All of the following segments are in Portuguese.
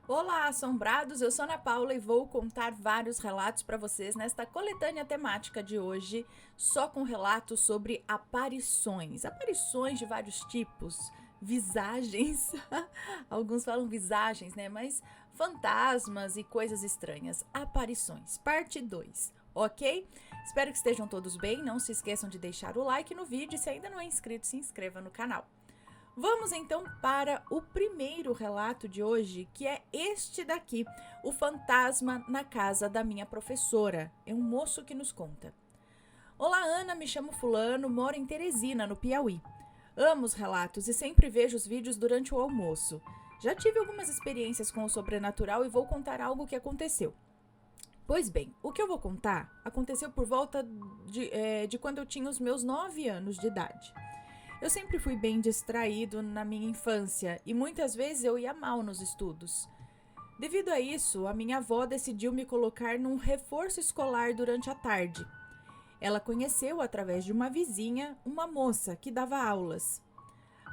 Olá, assombrados! Eu sou Ana Paula e vou contar vários relatos para vocês nesta coletânea temática de hoje, só com relatos sobre aparições. Aparições de vários tipos, visagens, alguns falam visagens, né? Mas fantasmas e coisas estranhas. Aparições, parte 2. Ok? Espero que estejam todos bem. Não se esqueçam de deixar o like no vídeo e se ainda não é inscrito, se inscreva no canal. Vamos então para o primeiro relato de hoje, que é este daqui, o fantasma na casa da minha professora. É um moço que nos conta. Olá, Ana, me chamo fulano, moro em Teresina, no Piauí. Amo os relatos e sempre vejo os vídeos durante o almoço. Já tive algumas experiências com o sobrenatural e vou contar algo que aconteceu. Pois bem, o que eu vou contar aconteceu por volta de quando eu tinha os meus 9 anos de idade. Eu sempre fui bem distraído na minha infância e muitas vezes eu ia mal nos estudos. Devido a isso, a minha avó decidiu me colocar num reforço escolar durante a tarde. Ela conheceu, através de uma vizinha, uma moça que dava aulas.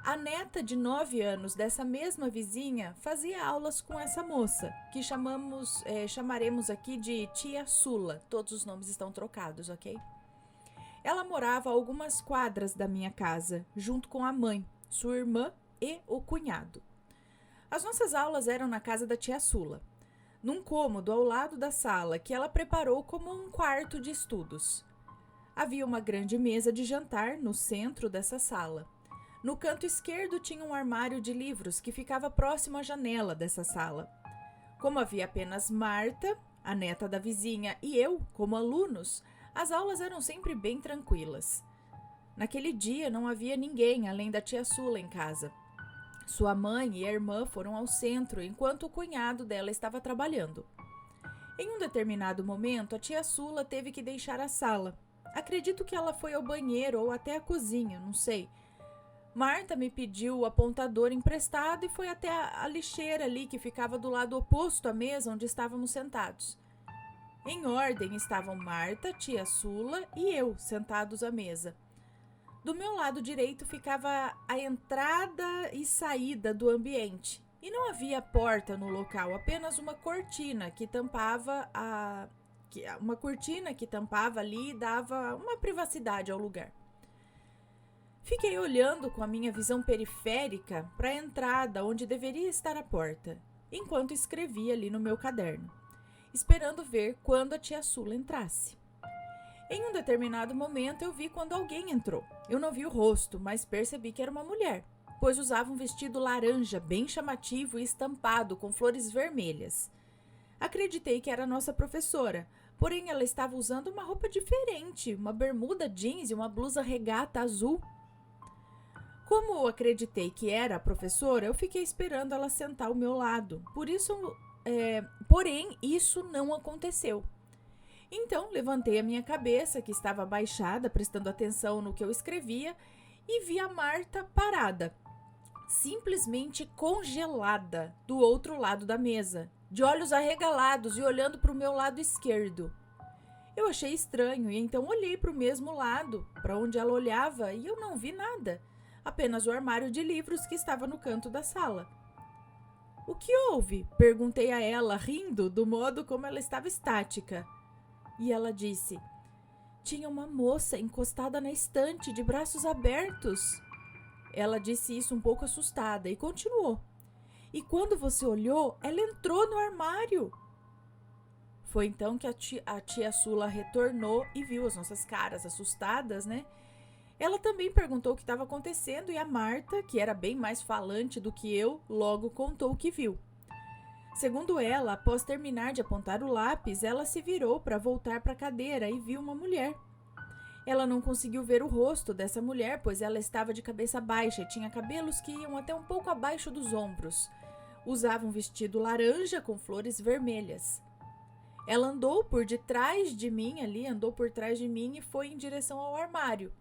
A neta de 9 anos dessa mesma vizinha fazia aulas com essa moça, que chamaremos aqui de Tia Sula. Todos os nomes estão trocados, ok? Ela morava a algumas quadras da minha casa, junto com a mãe, sua irmã e o cunhado. As nossas aulas eram na casa da tia Sula, num cômodo ao lado da sala que ela preparou como um quarto de estudos. Havia uma grande mesa de jantar no centro dessa sala. No canto esquerdo tinha um armário de livros que ficava próximo à janela dessa sala. Como havia apenas Marta, a neta da vizinha, e eu, como alunos, as aulas eram sempre bem tranquilas. Naquele dia não havia ninguém além da tia Sula em casa. Sua mãe e a irmã foram ao centro enquanto o cunhado dela estava trabalhando. Em um determinado momento, a tia Sula teve que deixar a sala. Acredito que ela foi ao banheiro ou até a cozinha, não sei. Marta me pediu o apontador emprestado e foi até a lixeira ali que ficava do lado oposto à mesa onde estávamos sentados. Em ordem estavam Marta, tia Sula e eu sentados à mesa. Do meu lado direito ficava a entrada e saída do ambiente. E não havia porta no local, apenas uma cortina que tampava ali e dava uma privacidade ao lugar. Fiquei olhando com a minha visão periférica para a entrada onde deveria estar a porta, enquanto escrevia ali no meu caderno, esperando ver quando a tia Sula entrasse. Em um determinado momento eu vi quando alguém entrou. Eu não vi o rosto, mas percebi que era uma mulher, pois usava um vestido laranja bem chamativo e estampado com flores vermelhas. Acreditei que era a nossa professora, porém ela estava usando uma roupa diferente, uma bermuda jeans e uma blusa regata azul. Como eu acreditei que era a professora, eu fiquei esperando ela sentar ao meu lado. Porém, isso não aconteceu. Então, levantei a minha cabeça, que estava abaixada, prestando atenção no que eu escrevia, e vi a Marta parada, simplesmente congelada, do outro lado da mesa, de olhos arregalados e olhando para o meu lado esquerdo. Eu achei estranho e então olhei para o mesmo lado, para onde ela olhava, e eu não vi nada, apenas o armário de livros que estava no canto da sala. O que houve? Perguntei a ela, rindo do modo como ela estava estática. E ela disse: tinha uma moça encostada na estante, de braços abertos. Ela disse isso um pouco assustada e continuou: e quando você olhou, ela entrou no armário. Foi então que a tia Sula retornou e viu as nossas caras assustadas, né? Ela também perguntou o que estava acontecendo e a Marta, que era bem mais falante do que eu, logo contou o que viu. Segundo ela, após terminar de apontar o lápis, ela se virou para voltar para a cadeira e viu uma mulher. Ela não conseguiu ver o rosto dessa mulher, pois ela estava de cabeça baixa e tinha cabelos que iam até um pouco abaixo dos ombros. Usava um vestido laranja com flores vermelhas. Ela andou por trás de mim e foi em direção ao armário.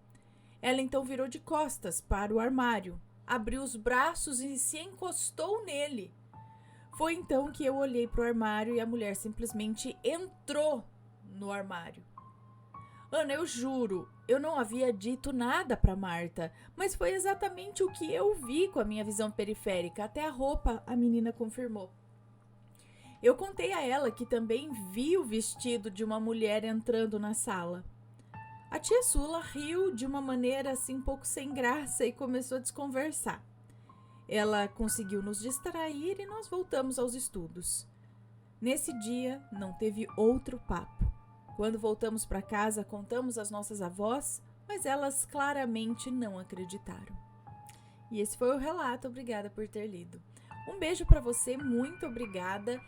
Ela então virou de costas para o armário, abriu os braços e se encostou nele. Foi então que eu olhei para o armário e a mulher simplesmente entrou no armário. Ana, eu juro, eu não havia dito nada para Marta, mas foi exatamente o que eu vi com a minha visão periférica. Até a roupa, a menina confirmou. Eu contei a ela que também vi o vestido de uma mulher entrando na sala. A tia Sula riu de uma maneira assim um pouco sem graça e começou a desconversar. Ela conseguiu nos distrair e nós voltamos aos estudos. Nesse dia não teve outro papo. Quando voltamos para casa, contamos às nossas avós, mas elas claramente não acreditaram. E esse foi o relato, obrigada por ter lido. Um beijo para você, muito obrigada.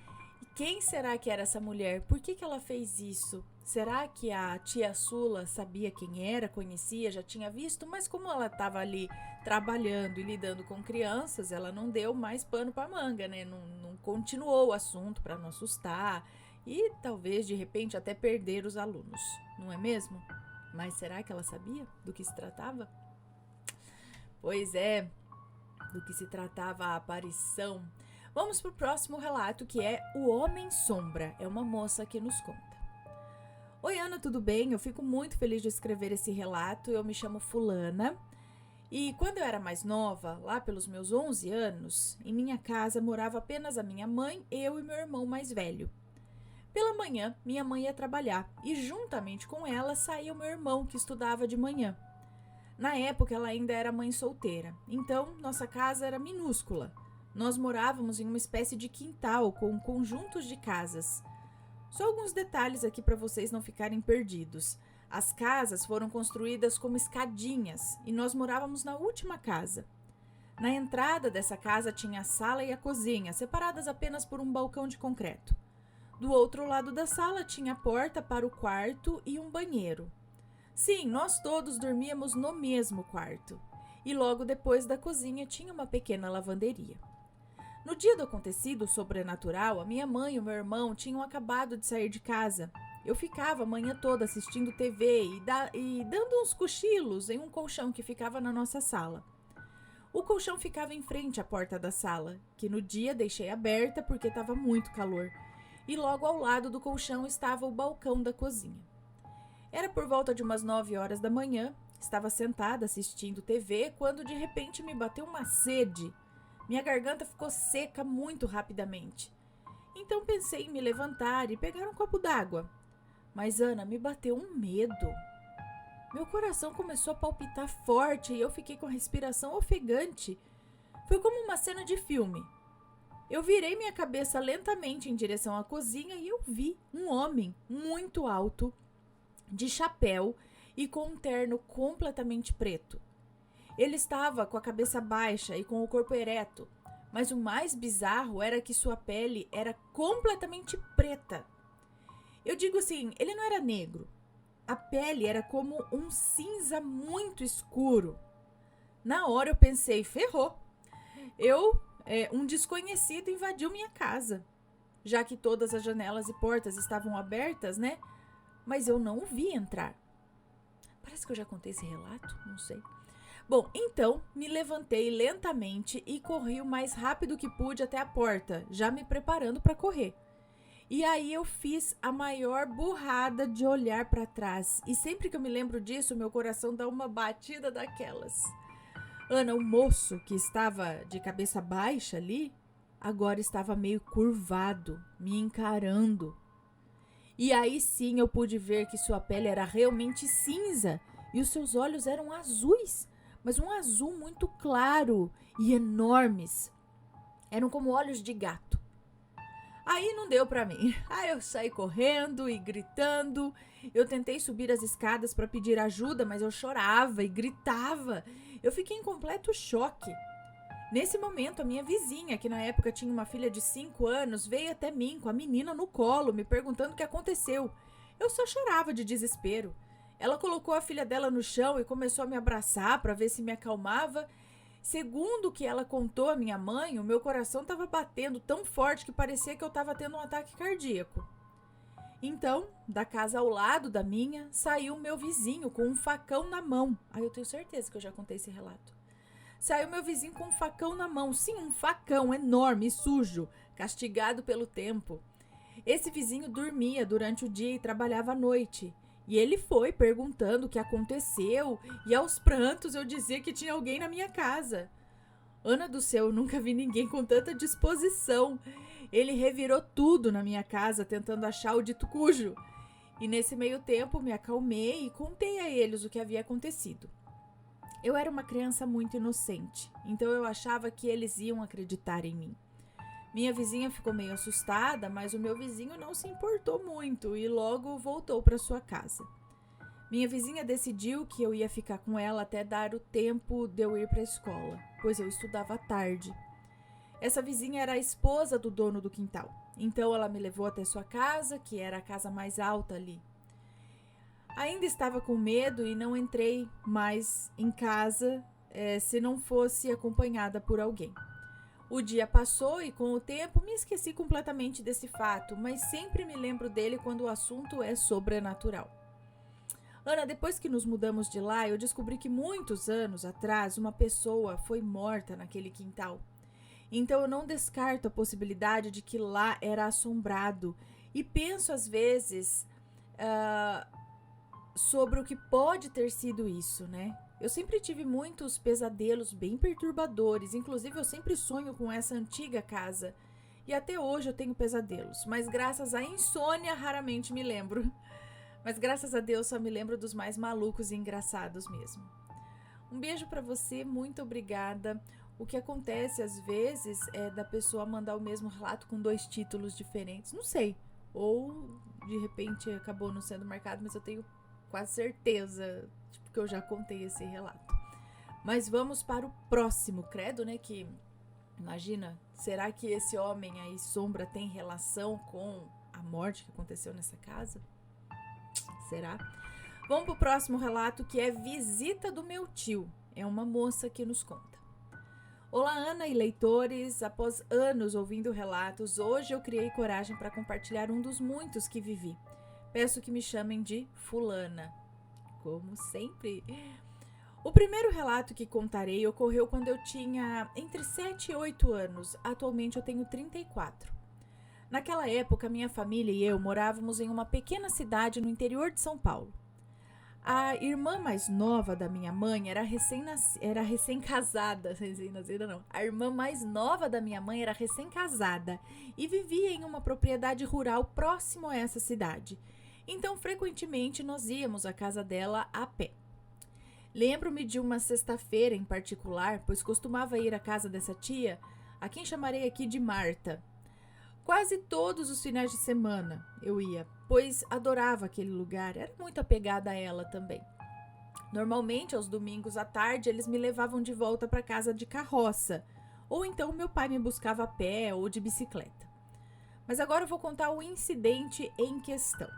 E quem será que era essa mulher? Por que ela fez isso? Será que a tia Sula sabia quem era, conhecia, já tinha visto? Mas como ela estava ali trabalhando e lidando com crianças, ela não deu mais pano para manga, né? Não continuou o assunto para não assustar e talvez de repente até perder os alunos, não é mesmo? Mas será que ela sabia do que se tratava? Pois é, do que se tratava a aparição. Vamos para o próximo relato, que é O Homem Sombra. É uma moça que nos conta. Oi, Ana, tudo bem? Eu fico muito feliz de escrever esse relato. Eu me chamo Fulana. E quando eu era mais nova, lá pelos meus 11 anos, em minha casa morava apenas a minha mãe, eu e meu irmão mais velho. Pela manhã, minha mãe ia trabalhar e juntamente com ela saía o meu irmão, que estudava de manhã. Na época, ela ainda era mãe solteira, então nossa casa era minúscula. Nós morávamos em uma espécie de quintal com conjuntos de casas. Só alguns detalhes aqui para vocês não ficarem perdidos. As casas foram construídas como escadinhas e nós morávamos na última casa. Na entrada dessa casa tinha a sala e a cozinha, separadas apenas por um balcão de concreto. Do outro lado da sala tinha a porta para o quarto e um banheiro. Sim, nós todos dormíamos no mesmo quarto. E logo depois da cozinha tinha uma pequena lavanderia. No dia do acontecido sobrenatural, a minha mãe e o meu irmão tinham acabado de sair de casa. Eu ficava a manhã toda assistindo TV e dando uns cochilos em um colchão que ficava na nossa sala. O colchão ficava em frente à porta da sala, que no dia deixei aberta porque estava muito calor. E logo ao lado do colchão estava o balcão da cozinha. Era por volta de umas 9 horas da manhã, estava sentada assistindo TV quando de repente me bateu uma sede. Minha garganta ficou seca muito rapidamente. Então pensei em me levantar e pegar um copo d'água. Mas Ana, me bateu um medo. Meu coração começou a palpitar forte e eu fiquei com a respiração ofegante. Foi como uma cena de filme. Eu virei minha cabeça lentamente em direção à cozinha e eu vi um homem muito alto, de chapéu e com um terno completamente preto. Ele estava com a cabeça baixa e com o corpo ereto, mas o mais bizarro era que sua pele era completamente preta. Eu digo assim, ele não era negro. A pele era como um cinza muito escuro. Na hora eu pensei, ferrou. Um desconhecido invadiu minha casa, já que todas as janelas e portas estavam abertas, né? Mas eu não o vi entrar. Parece que eu já contei esse relato, não sei. Bom, então me levantei lentamente e corri o mais rápido que pude até a porta, já me preparando para correr. E aí eu fiz a maior burrada de olhar para trás. E sempre que eu me lembro disso, meu coração dá uma batida daquelas. Ana, o moço que estava de cabeça baixa ali, agora estava meio curvado, me encarando. E aí sim eu pude ver que sua pele era realmente cinza e os seus olhos eram azuis, mas um azul muito claro e enormes. Eram como olhos de gato. Aí não deu pra mim. Aí eu saí correndo e gritando. Eu tentei subir as escadas para pedir ajuda, mas eu chorava e gritava. Eu fiquei em completo choque. Nesse momento, a minha vizinha, que na época tinha uma filha de 5 anos, veio até mim com a menina no colo, me perguntando o que aconteceu. Eu só chorava de desespero. Ela colocou a filha dela no chão e começou a me abraçar para ver se me acalmava. Segundo o que ela contou à minha mãe, o meu coração estava batendo tão forte que parecia que eu estava tendo um ataque cardíaco. Então, da casa ao lado da minha, saiu o meu vizinho com um facão na mão. Eu tenho certeza que eu já contei esse relato. Saiu meu vizinho com um facão na mão. Sim, um facão enorme e sujo, castigado pelo tempo. Esse vizinho dormia durante o dia e trabalhava à noite. E ele foi perguntando o que aconteceu e aos prantos eu dizia que tinha alguém na minha casa. Ana do céu, eu nunca vi ninguém com tanta disposição. Ele revirou tudo na minha casa tentando achar o dito cujo. E nesse meio tempo me acalmei e contei a eles o que havia acontecido. Eu era uma criança muito inocente, então eu achava que eles iam acreditar em mim. Minha vizinha ficou meio assustada, mas o meu vizinho não se importou muito e logo voltou para sua casa. Minha vizinha decidiu que eu ia ficar com ela até dar o tempo de eu ir para a escola, pois eu estudava à tarde. Essa vizinha era a esposa do dono do quintal, então ela me levou até sua casa, que era a casa mais alta ali. Ainda estava com medo e não entrei mais em casa se não fosse acompanhada por alguém. O dia passou e com o tempo me esqueci completamente desse fato, mas sempre me lembro dele quando o assunto é sobrenatural. Ana, depois que nos mudamos de lá, eu descobri que muitos anos atrás uma pessoa foi morta naquele quintal. Então eu não descarto a possibilidade de que lá era assombrado e penso às vezes sobre o que pode ter sido isso, né? Eu sempre tive muitos pesadelos bem perturbadores, inclusive eu sempre sonho com essa antiga casa. E até hoje eu tenho pesadelos, mas graças à insônia raramente me lembro. Mas graças a Deus só me lembro dos mais malucos e engraçados mesmo. Um beijo pra você, muito obrigada. O que acontece às vezes é da pessoa mandar o mesmo relato com 2 títulos diferentes, não sei. Ou de repente acabou não sendo marcado, mas eu tenho quase certeza, que eu já contei esse relato. Mas vamos para o próximo, credo, né? Que imagina, será que esse homem aí, Sombra, tem relação com a morte que aconteceu nessa casa? Será? Vamos para o próximo relato, que é Visita do Meu Tio. É uma moça que nos conta. Olá, Ana e leitores. Após anos ouvindo relatos, hoje eu criei coragem para compartilhar um dos muitos que vivi. Peço que me chamem de Fulana. Como sempre. O primeiro relato que contarei ocorreu quando eu tinha entre 7 e 8 anos. Atualmente eu tenho 34. Naquela época, minha família e eu morávamos em uma pequena cidade no interior de São Paulo. A irmã mais nova da minha mãe era recém-casada. Recém-nascida não. A irmã mais nova da minha mãe era recém-casada e vivia em uma propriedade rural próximo a essa cidade. Então, frequentemente, nós íamos à casa dela a pé. Lembro-me de uma sexta-feira em particular, pois costumava ir à casa dessa tia, a quem chamarei aqui de Marta. Quase todos os finais de semana eu ia, pois adorava aquele lugar, era muito apegada a ela também. Normalmente, aos domingos à tarde, eles me levavam de volta para casa de carroça, ou então meu pai me buscava a pé ou de bicicleta. Mas agora eu vou contar o incidente em questão.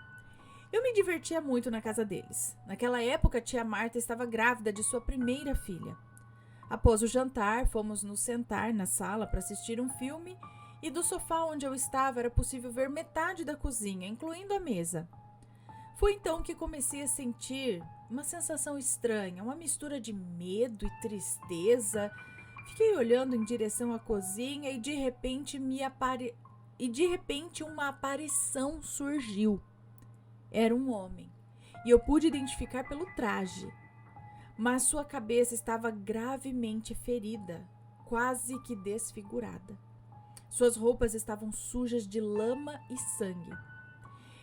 Eu me divertia muito na casa deles. Naquela época, a tia Marta estava grávida de sua primeira filha. Após o jantar, fomos nos sentar na sala para assistir um filme e do sofá onde eu estava era possível ver metade da cozinha, incluindo a mesa. Foi então que comecei a sentir uma sensação estranha, uma mistura de medo e tristeza. Fiquei olhando em direção à cozinha e de repente uma aparição surgiu. Era um homem, e eu pude identificar pelo traje, mas sua cabeça estava gravemente ferida, quase que desfigurada. Suas roupas estavam sujas de lama e sangue.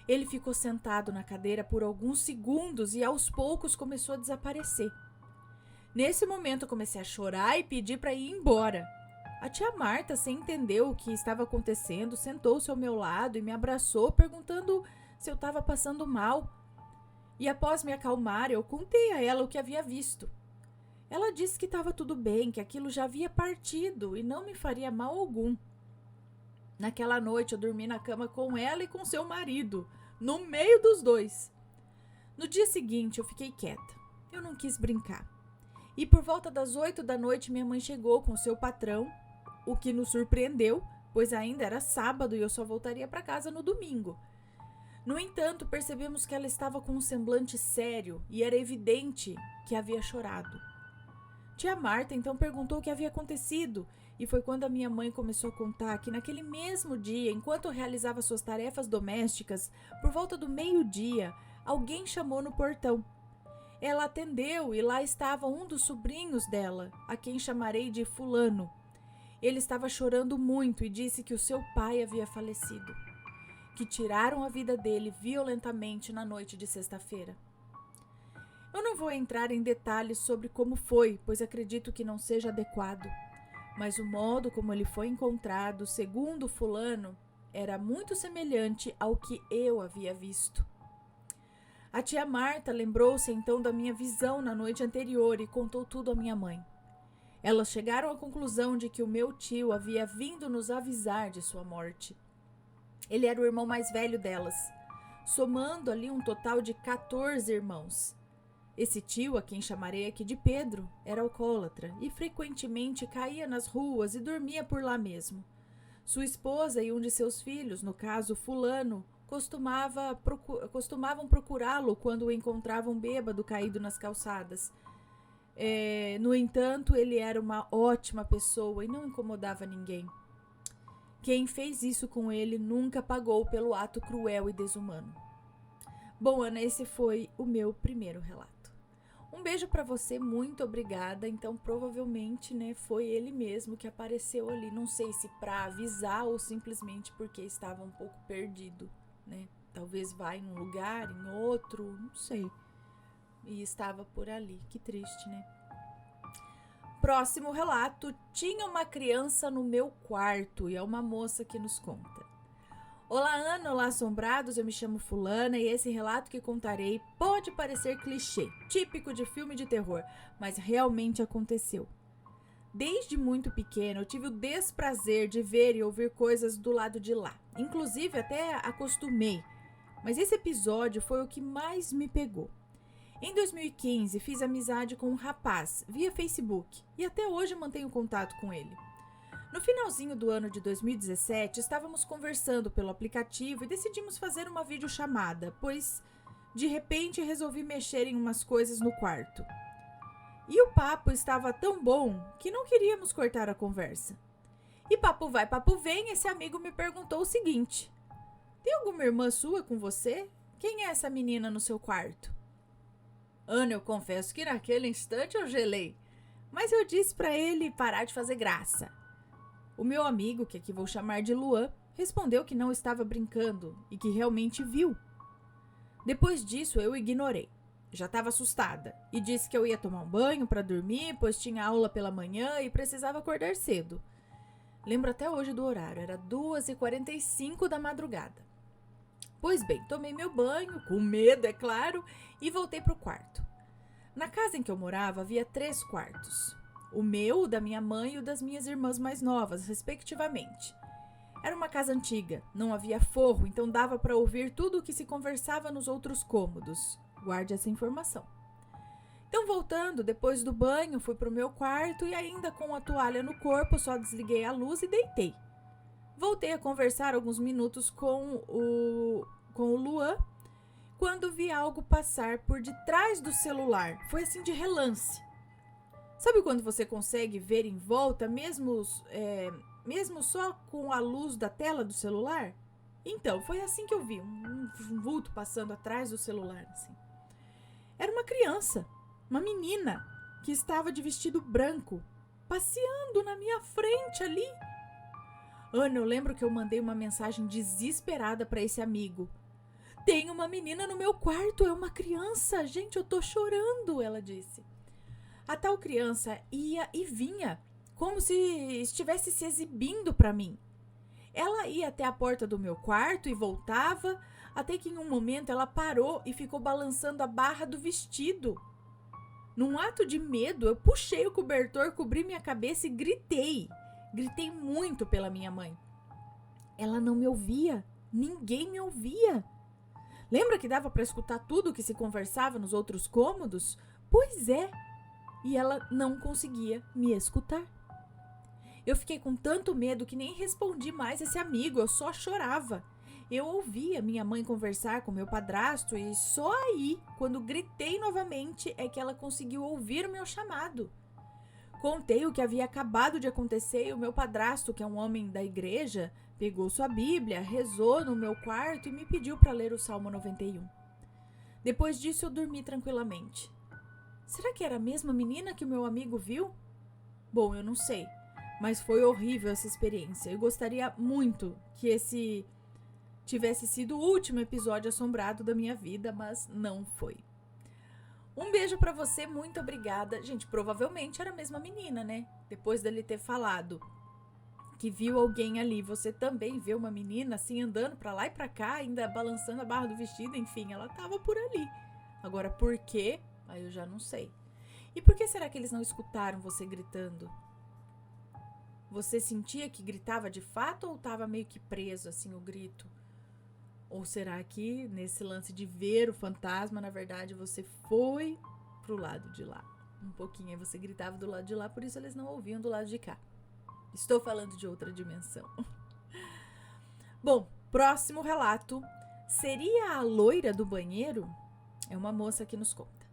Ele ficou sentado na cadeira por alguns segundos e aos poucos começou a desaparecer. Nesse momento eu comecei a chorar e pedi para ir embora. A tia Marta, sem entender o que estava acontecendo, sentou-se ao meu lado e me abraçou, perguntando se eu estava passando mal. E após me acalmar, eu contei a ela o que havia visto. Ela disse que estava tudo bem, que aquilo já havia partido e não me faria mal algum. Naquela noite eu dormi na cama com ela e com seu marido, no meio dos dois. No dia seguinte eu fiquei quieta. Eu não quis brincar. E por volta das 8 da noite minha mãe chegou com seu patrão, o que nos surpreendeu, pois ainda era sábado e eu só voltaria para casa no domingo. No entanto, percebemos que ela estava com um semblante sério e era evidente que havia chorado. Tia Marta então perguntou o que havia acontecido e foi quando a minha mãe começou a contar que naquele mesmo dia, enquanto realizava suas tarefas domésticas, por volta do meio-dia, alguém chamou no portão. Ela atendeu e lá estava um dos sobrinhos dela, a quem chamarei de fulano. Ele estava chorando muito e disse que o seu pai havia falecido, que tiraram a vida dele violentamente na noite de sexta-feira. Eu não vou entrar em detalhes sobre como foi, pois acredito que não seja adequado, mas o modo como ele foi encontrado, segundo fulano, era muito semelhante ao que eu havia visto. A tia Marta lembrou-se então da minha visão na noite anterior e contou tudo à minha mãe. Elas chegaram à conclusão de que o meu tio havia vindo nos avisar de sua morte. Ele era o irmão mais velho delas, somando ali um total de 14 irmãos. Esse tio, a quem chamarei aqui de Pedro, era alcoólatra e frequentemente caía nas ruas e dormia por lá mesmo. Sua esposa e um de seus filhos, no caso fulano, costumavam procurá-lo quando o encontravam bêbado caído nas calçadas. No entanto, ele era uma ótima pessoa e não incomodava ninguém. Quem fez isso com ele nunca pagou pelo ato cruel e desumano. Bom, Ana, esse foi o meu primeiro relato. Um beijo para você, muito obrigada. Então, provavelmente, foi ele mesmo que apareceu ali. Não sei se para avisar ou simplesmente porque estava um pouco perdido, Talvez vá em um lugar, em outro, não sei. E estava por ali. Que triste, Próximo relato. Tinha uma criança no meu quarto e é uma moça que nos conta. Olá, Ana, olá, assombrados, eu me chamo fulana e esse relato que contarei pode parecer clichê, típico de filme de terror, mas realmente aconteceu. Desde muito pequena, eu tive o desprazer de ver e ouvir coisas do lado de lá. Inclusive, até acostumei. Mas esse episódio foi o que mais me pegou. Em 2015, fiz amizade com um rapaz via Facebook e até hoje mantenho contato com ele. No finalzinho do ano de 2017, estávamos conversando pelo aplicativo e decidimos fazer uma videochamada, pois, de repente, resolvi mexer em umas coisas no quarto. E o papo estava tão bom que não queríamos cortar a conversa. E papo vai, papo vem, esse amigo me perguntou o seguinte: tem alguma irmã sua com você? Quem é essa menina no seu quarto? Ana, eu confesso que naquele instante eu gelei, mas eu disse para ele parar de fazer graça. O meu amigo, que aqui vou chamar de Luan, respondeu que não estava brincando e que realmente viu. Depois disso, eu ignorei. Já estava assustada e disse que eu ia tomar um banho para dormir, pois tinha aula pela manhã e precisava acordar cedo. Lembro até hoje do horário, era 2h45 da madrugada. Pois bem, tomei meu banho, com medo, é claro, e voltei para o quarto. Na casa em que eu morava havia 3 quartos. O meu, o da minha mãe e o das minhas irmãs mais novas, respectivamente. Era uma casa antiga, não havia forro, então dava para ouvir tudo o que se conversava nos outros cômodos. Guarde essa informação. Então, voltando, depois do banho, fui para o meu quarto e ainda com a toalha no corpo, só desliguei a luz e deitei. Voltei a conversar alguns minutos com o Luan, quando vi algo passar por detrás do celular. Foi assim de relance. Sabe quando você consegue ver em volta, mesmo só com a luz da tela do celular? Então, foi assim que eu vi, um vulto passando atrás do celular. Assim. Era uma criança, uma menina, que estava de vestido branco, passeando na minha frente ali. Ana, eu lembro que eu mandei uma mensagem desesperada para esse amigo. Tem uma menina no meu quarto, é uma criança. Gente, eu tô chorando, ela disse. A tal criança ia e vinha, como se estivesse se exibindo para mim. Ela ia até a porta do meu quarto e voltava, até que em um momento ela parou e ficou balançando a barra do vestido. Num ato de medo, eu puxei o cobertor, cobri minha cabeça e gritei. Gritei muito pela minha mãe. Ela não me ouvia, ninguém me ouvia. Lembra que dava para escutar tudo o que se conversava nos outros cômodos? Pois é. E ela não conseguia me escutar. Eu fiquei com tanto medo que nem respondi mais esse amigo, eu só chorava. Eu ouvia minha mãe conversar com meu padrasto e só aí, quando gritei novamente, é que ela conseguiu ouvir o meu chamado. Contei o que havia acabado de acontecer e o meu padrasto, que é um homem da igreja, pegou sua Bíblia, rezou no meu quarto e me pediu para ler o Salmo 91. Depois disso, eu dormi tranquilamente. Será que era a mesma menina que o meu amigo viu? Bom, eu não sei, mas foi horrível essa experiência. Eu gostaria muito que esse tivesse sido o último episódio assombrado da minha vida, mas não foi. Um beijo pra você, muito obrigada. Gente, provavelmente era a mesma menina, né? Depois dele ter falado que viu alguém ali, você também vê uma menina assim andando pra lá e pra cá, ainda balançando a barra do vestido, enfim, ela tava por ali. Agora, por quê? Aí eu já não sei. E por que será que eles não escutaram você gritando? Você sentia que gritava de fato ou tava meio que preso assim o grito? Ou será que nesse lance de ver o fantasma, na verdade, você foi pro lado de lá? Um pouquinho, aí você gritava do lado de lá, por isso eles não ouviam do lado de cá. Estou falando de outra dimensão. Bom, próximo relato. Seria a loira do banheiro? É uma moça que nos conta.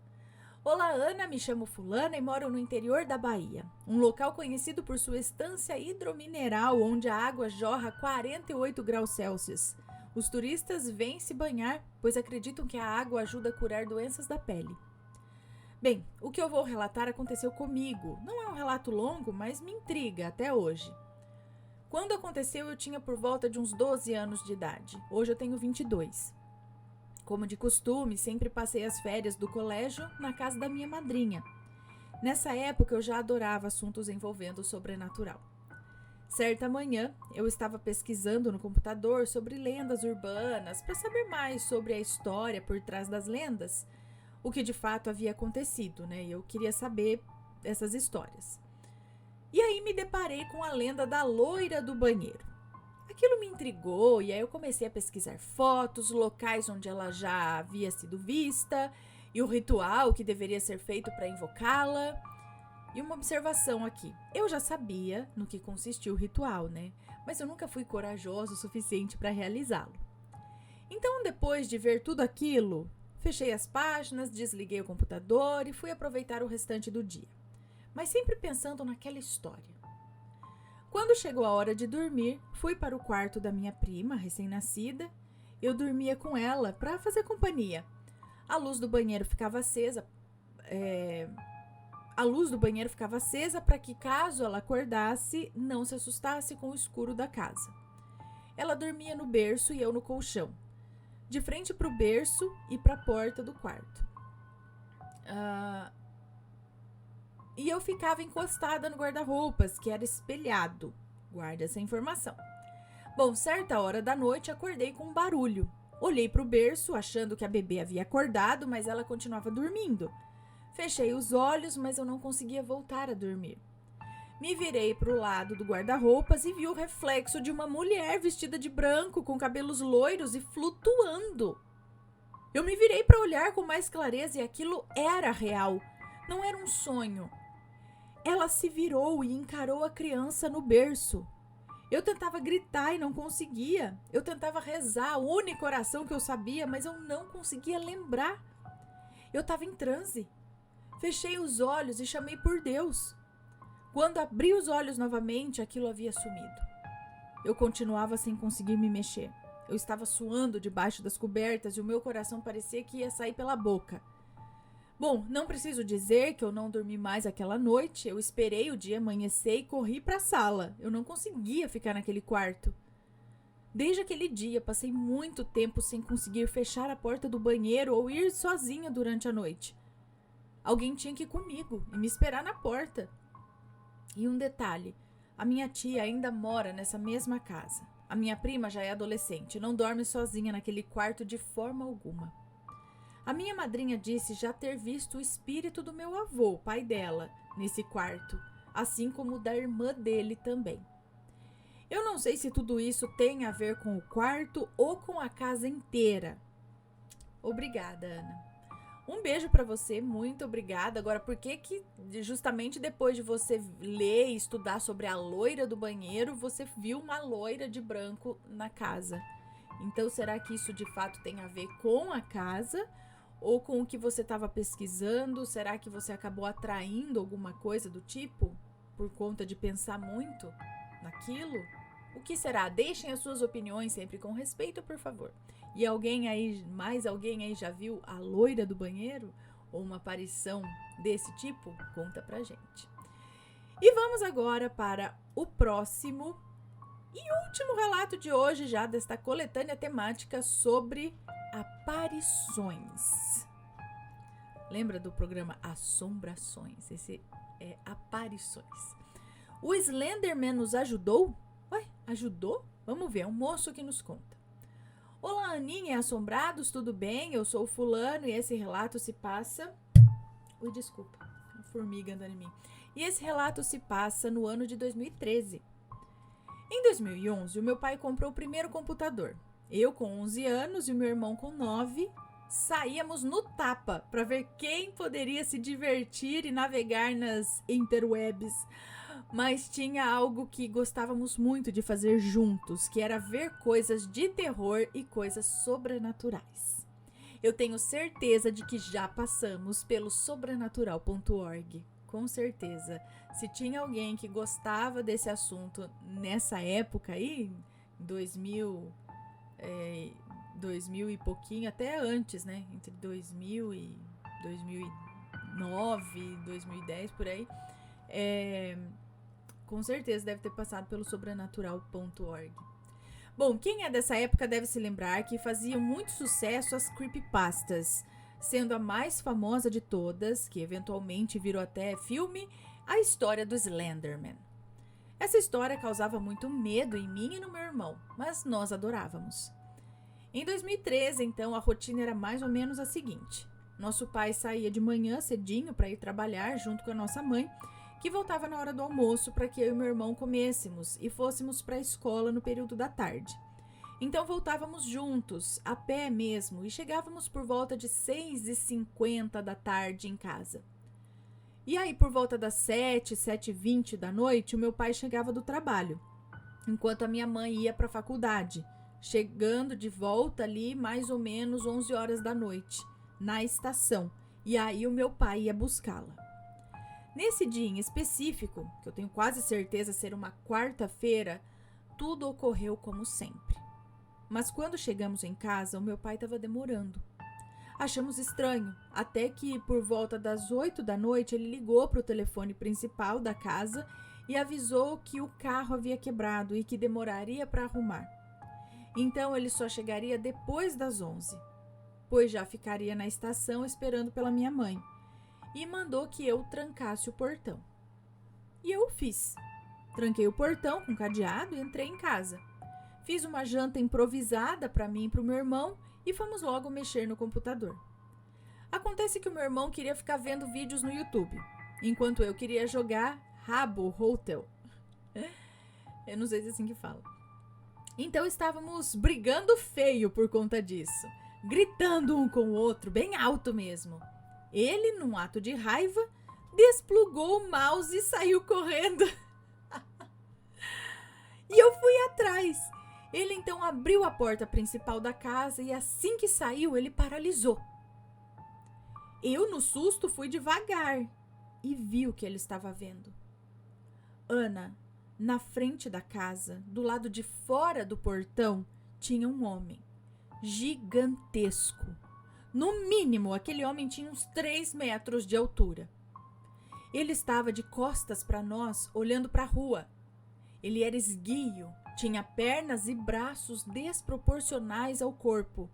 Olá, Ana, me chamo Fulana e moro no interior da Bahia. Um local conhecido por sua estância hidromineral, onde a água jorra a 48 graus Celsius. Os turistas vêm se banhar, pois acreditam que a água ajuda a curar doenças da pele. Bem, o que eu vou relatar aconteceu comigo. Não é um relato longo, mas me intriga até hoje. Quando aconteceu, eu tinha por volta de uns 12 anos de idade. Hoje eu tenho 22. Como de costume, sempre passei as férias do colégio na casa da minha madrinha. Nessa época, eu já adorava assuntos envolvendo o sobrenatural. Certa manhã, eu estava pesquisando no computador sobre lendas urbanas para saber mais sobre a história por trás das lendas, o que de fato havia acontecido, né? Eu queria saber essas histórias. E aí me deparei com a lenda da loira do banheiro. Aquilo me intrigou e aí eu comecei a pesquisar fotos, locais onde ela já havia sido vista e o ritual que deveria ser feito para invocá-la. E uma observação aqui. Eu já sabia no que consistia o ritual, né? Mas eu nunca fui corajosa o suficiente para realizá-lo. Então, depois de ver tudo aquilo, fechei as páginas, desliguei o computador e fui aproveitar o restante do dia. Mas sempre pensando naquela história. Quando chegou a hora de dormir, fui para o quarto da minha prima, recém-nascida. Eu dormia com ela para fazer companhia. A luz do banheiro ficava acesa. Para que, caso ela acordasse, não se assustasse com o escuro da casa. Ela dormia no berço e eu no colchão, de frente para o berço e para a porta do quarto. E eu ficava encostada no guarda-roupas, que era espelhado. Guarde essa informação. Bom, certa hora da noite acordei com um barulho. Olhei para o berço, achando que a bebê havia acordado, mas ela continuava dormindo. Fechei os olhos, mas eu não conseguia voltar a dormir. Me virei para o lado do guarda-roupas e vi o reflexo de uma mulher vestida de branco, com cabelos loiros e flutuando. Eu me virei para olhar com mais clareza e aquilo era real, não era um sonho. Ela se virou e encarou a criança no berço. Eu tentava gritar e não conseguia. Eu tentava rezar, a única oração que eu sabia, mas eu não conseguia lembrar. Eu estava em transe. Fechei os olhos e chamei por Deus. Quando abri os olhos novamente, aquilo havia sumido. Eu continuava sem conseguir me mexer. Eu estava suando debaixo das cobertas e o meu coração parecia que ia sair pela boca. Bom, não preciso dizer que eu não dormi mais aquela noite. Eu esperei o dia amanhecer e corri para a sala. Eu não conseguia ficar naquele quarto. Desde aquele dia, passei muito tempo sem conseguir fechar a porta do banheiro ou ir sozinha durante a noite. Alguém tinha que ir comigo e me esperar na porta. E um detalhe, a minha tia ainda mora nessa mesma casa. A minha prima já é adolescente, não dorme sozinha naquele quarto de forma alguma. A minha madrinha disse já ter visto o espírito do meu avô, pai dela, nesse quarto, assim como o da irmã dele também. Eu não sei se tudo isso tem a ver com o quarto ou com a casa inteira. Obrigada, Ana. Um beijo pra você, muito obrigada. Agora, por que justamente depois de você ler e estudar sobre a loira do banheiro, você viu uma loira de branco na casa? Então, será que isso de fato tem a ver com a casa ou com o que você estava pesquisando? Será que você acabou atraindo alguma coisa do tipo por conta de pensar muito naquilo? O que será? Deixem as suas opiniões sempre com respeito, por favor. E mais alguém aí já viu a loira do banheiro? ou uma aparição desse tipo? Conta pra gente. E vamos agora para o próximo e último relato de hoje, já desta coletânea temática sobre aparições. Lembra do programa Assombrações? Esse é aparições. O Slenderman nos ajudou? Ué, ajudou? Vamos ver, é um moço que nos conta. Olá, Aninha e assombrados, tudo bem? Eu sou o fulano e esse relato se passa... Ui, desculpa, uma formiga andando em mim. E esse relato se passa no ano de 2013. Em 2011, o meu pai comprou o primeiro computador. Eu, com 11 anos, e o meu irmão, com 9, saíamos no tapa para ver quem poderia se divertir e navegar nas interwebs. Mas tinha algo que gostávamos muito de fazer juntos, que era ver coisas de terror e coisas sobrenaturais. Eu tenho certeza de que já passamos pelo sobrenatural.org. Com certeza. Se tinha alguém que gostava desse assunto nessa época aí, 2000 e pouquinho, até antes, né? Entre 2000 e 2009, 2010, por aí. Com certeza deve ter passado pelo sobrenatural.org. Bom, quem é dessa época deve se lembrar que faziam muito sucesso as creepypastas, sendo a mais famosa de todas, que eventualmente virou até filme, a história do Slenderman. Essa história causava muito medo em mim e no meu irmão, mas nós adorávamos. Em 2013, então, a rotina era mais ou menos a seguinte. Nosso pai saía de manhã cedinho para ir trabalhar junto com a nossa mãe, que voltava na hora do almoço para que eu e meu irmão comêssemos e fôssemos para a escola no período da tarde. Então voltávamos juntos, a pé mesmo, e chegávamos por volta de 6h50 da tarde em casa. E aí, por volta das 7h20 da noite, o meu pai chegava do trabalho, enquanto a minha mãe ia para a faculdade, chegando de volta ali mais ou menos 11 horas da noite, na estação, e aí o meu pai ia buscá-la. Nesse dia em específico, que eu tenho quase certeza ser uma quarta-feira, tudo ocorreu como sempre. Mas quando chegamos em casa, o meu pai estava demorando. Achamos estranho, até que por volta das 8 da noite ele ligou para o telefone principal da casa e avisou que o carro havia quebrado e que demoraria para arrumar. Então ele só chegaria depois das 11, pois já ficaria na estação esperando pela minha mãe. E mandou que eu trancasse o portão. E eu o fiz. Tranquei o portão com cadeado e entrei em casa. Fiz uma janta improvisada para mim e para o meu irmão e fomos logo mexer no computador. Acontece que o meu irmão queria ficar vendo vídeos no YouTube, enquanto eu queria jogar Habbo Hotel. Eu não sei se é assim que fala. Então estávamos brigando feio por conta disso, gritando um com o outro, bem alto mesmo. Ele, num ato de raiva, desplugou o mouse e saiu correndo. E eu fui atrás. Ele então abriu a porta principal da casa e assim que saiu, ele paralisou. Eu, no susto, fui devagar e vi o que ele estava vendo. Ana, na frente da casa, do lado de fora do portão, tinha um homem gigantesco. No mínimo, aquele homem tinha uns 3 metros de altura. Ele estava de costas para nós, olhando para a rua. Ele era esguio, tinha pernas e braços desproporcionais ao corpo,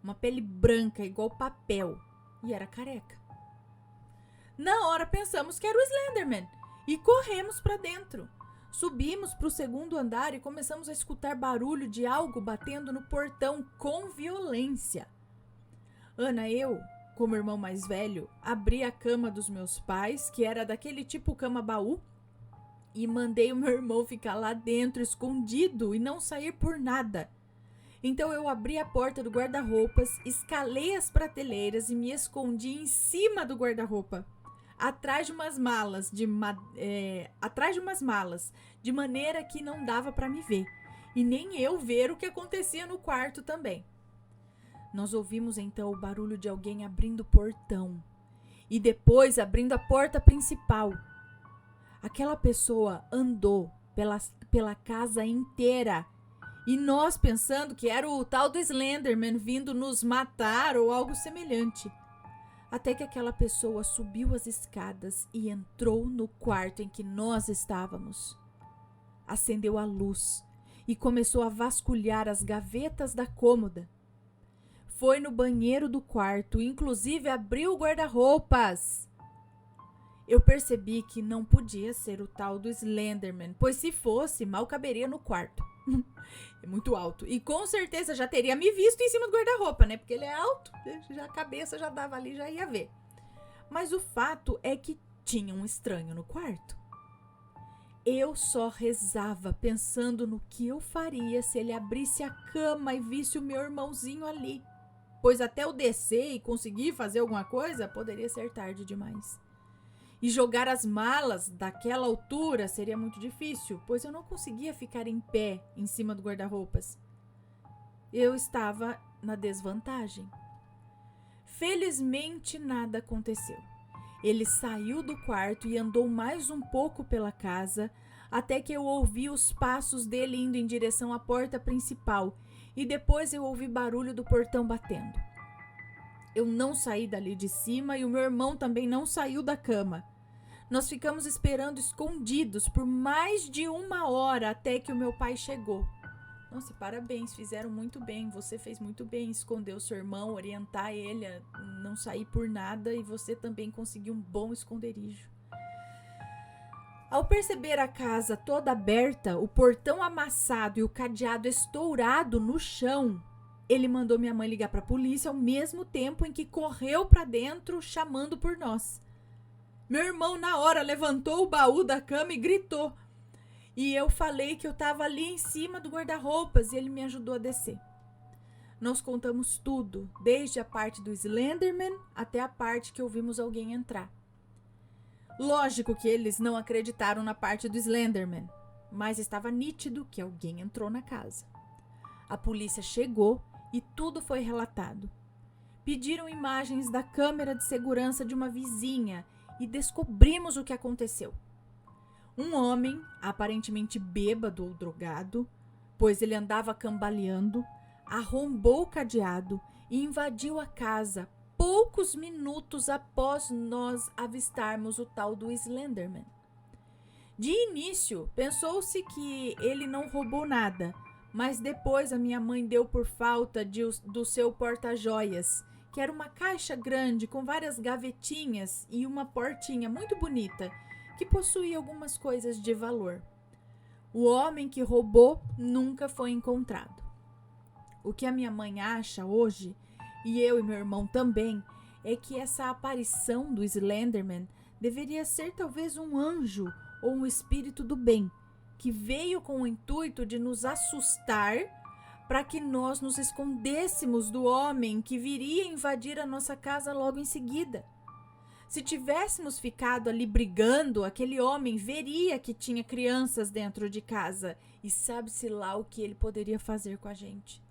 uma pele branca igual papel e era careca. Na hora pensamos que era o Slenderman e corremos para dentro. Subimos para o 2º andar e começamos a escutar barulho de algo batendo no portão com violência. Ana, eu, como irmão mais velho, abri a cama dos meus pais, que era daquele tipo cama-baú, e mandei o meu irmão ficar lá dentro, escondido, e não sair por nada. Então eu abri a porta do guarda-roupas, escalei as prateleiras e me escondi em cima do guarda-roupa, atrás de umas malas, de maneira que não dava para me ver, e nem eu ver o que acontecia no quarto também. Nós ouvimos então o barulho de alguém abrindo o portão e depois abrindo a porta principal. Aquela pessoa andou pela casa inteira e nós pensando que era o tal do Slenderman vindo nos matar ou algo semelhante. até que aquela pessoa subiu as escadas e entrou no quarto em que nós estávamos. Acendeu a luz e começou a vasculhar as gavetas da cômoda. Foi no banheiro do quarto, inclusive abriu o guarda-roupas. Eu percebi que não podia ser o tal do Slenderman, pois se fosse, mal caberia no quarto. É muito alto. E com certeza já teria me visto em cima do guarda-roupa, né? Porque ele é alto, já a cabeça já dava ali, já ia ver. Mas o fato é que tinha um estranho no quarto. Eu só rezava pensando no que eu faria se ele abrisse a cama e visse o meu irmãozinho ali. Pois até eu descer e conseguir fazer alguma coisa, poderia ser tarde demais. E jogar as malas daquela altura seria muito difícil, pois eu não conseguia ficar em pé em cima do guarda-roupas. Eu estava na desvantagem. Felizmente nada aconteceu. Ele saiu do quarto e andou mais um pouco pela casa, até que eu ouvi os passos dele indo em direção à porta principal, e depois eu ouvi barulho do portão batendo. Eu não saí dali de cima e o meu irmão também não saiu da cama. Nós ficamos esperando escondidos por mais de 1 hora até que o meu pai chegou. Nossa, parabéns, fizeram muito bem, você fez muito bem esconder o seu irmão, orientar ele a não sair por nada e você também conseguiu um bom esconderijo. Ao perceber a casa toda aberta, o portão amassado e o cadeado estourado no chão, ele mandou minha mãe ligar para a polícia ao mesmo tempo em que correu para dentro chamando por nós. Meu irmão na hora levantou o baú da cama e gritou. E eu falei que eu estava ali em cima do guarda-roupas e ele me ajudou a descer. Nós contamos tudo, desde a parte do Slenderman até a parte que ouvimos alguém entrar. Lógico que eles não acreditaram na parte do Slenderman, mas estava nítido que alguém entrou na casa. A polícia chegou e tudo foi relatado. Pediram imagens da câmera de segurança de uma vizinha e descobrimos o que aconteceu. Um homem, aparentemente bêbado ou drogado, pois ele andava cambaleando, arrombou o cadeado e invadiu a casa poucos minutos após nós avistarmos o tal do Slenderman. De início, pensou-se que ele não roubou nada, mas depois a minha mãe deu por falta do seu porta-joias, que era uma caixa grande com várias gavetinhas e uma portinha muito bonita, que possuía algumas coisas de valor. O homem que roubou nunca foi encontrado. O que a minha mãe acha hoje, e eu e meu irmão também, é que essa aparição do Slenderman deveria ser talvez um anjo ou um espírito do bem, que veio com o intuito de nos assustar para que nós nos escondêssemos do homem que viria invadir a nossa casa logo em seguida. Se tivéssemos ficado ali brigando, aquele homem veria que tinha crianças dentro de casa e sabe-se lá o que ele poderia fazer com a gente.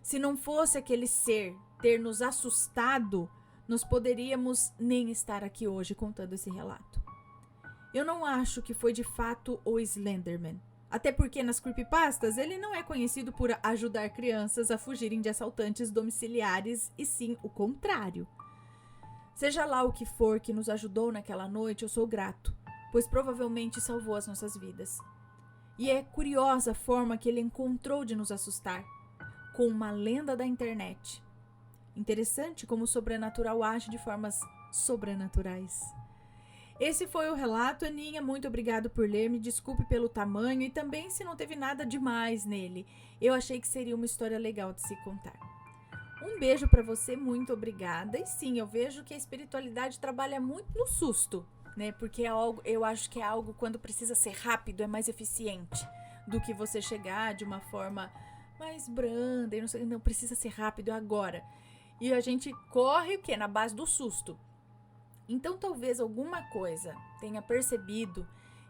Se não fosse aquele ser ter nos assustado, nós poderíamos nem estar aqui hoje contando esse relato. Eu não acho que foi de fato o Slenderman. Até porque nas creepypastas ele não é conhecido por ajudar crianças a fugirem de assaltantes domiciliares, e sim o contrário. Seja lá o que for que nos ajudou naquela noite, eu sou grato, pois provavelmente salvou as nossas vidas. E é curiosa a forma que ele encontrou de nos assustar, com uma lenda da internet. Interessante como o sobrenatural age de formas sobrenaturais. Esse foi o relato, Aninha. Muito obrigado por ler. Me desculpe pelo tamanho e também se não teve nada demais nele. Eu achei que seria uma história legal de se contar. Um beijo para você, muito obrigada. E sim, eu vejo que a espiritualidade trabalha muito no susto, né? Porque é algo, eu acho que é algo quando precisa ser rápido, é mais eficiente do que você chegar de uma forma mais branda e não precisa ser rápido agora. E a gente corre o quê? Na base do susto. Então talvez alguma coisa tenha percebido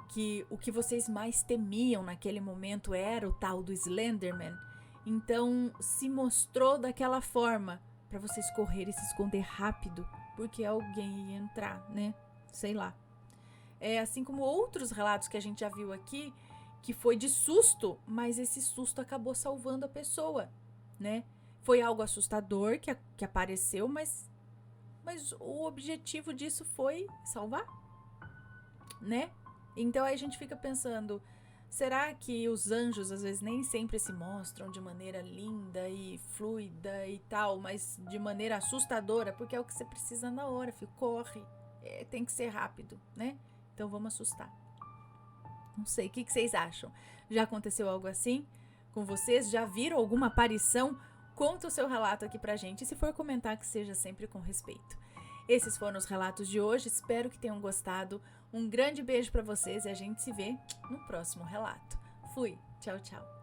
que o que vocês mais temiam naquele momento era o tal do Slenderman. Então se mostrou daquela forma para vocês correrem e se esconder rápido, porque alguém ia entrar, né? Sei lá. É assim como outros relatos que a gente já viu aqui, que foi de susto, mas esse susto acabou salvando a pessoa, né? Foi algo assustador que apareceu, mas mas o objetivo disso foi salvar, né? Então aí a gente fica pensando, será que os anjos às vezes nem sempre se mostram de maneira linda e fluida e tal, mas de maneira assustadora, porque é o que você precisa na hora, filho, corre, tem que ser rápido, né? Então vamos assustar. Não sei, o que vocês acham? Já aconteceu algo assim com vocês? Já viram alguma aparição? Conta o seu relato aqui pra gente, e se for comentar, que seja sempre com respeito. Esses foram os relatos de hoje, espero que tenham gostado. Um grande beijo pra vocês e a gente se vê no próximo relato. Fui, tchau, tchau.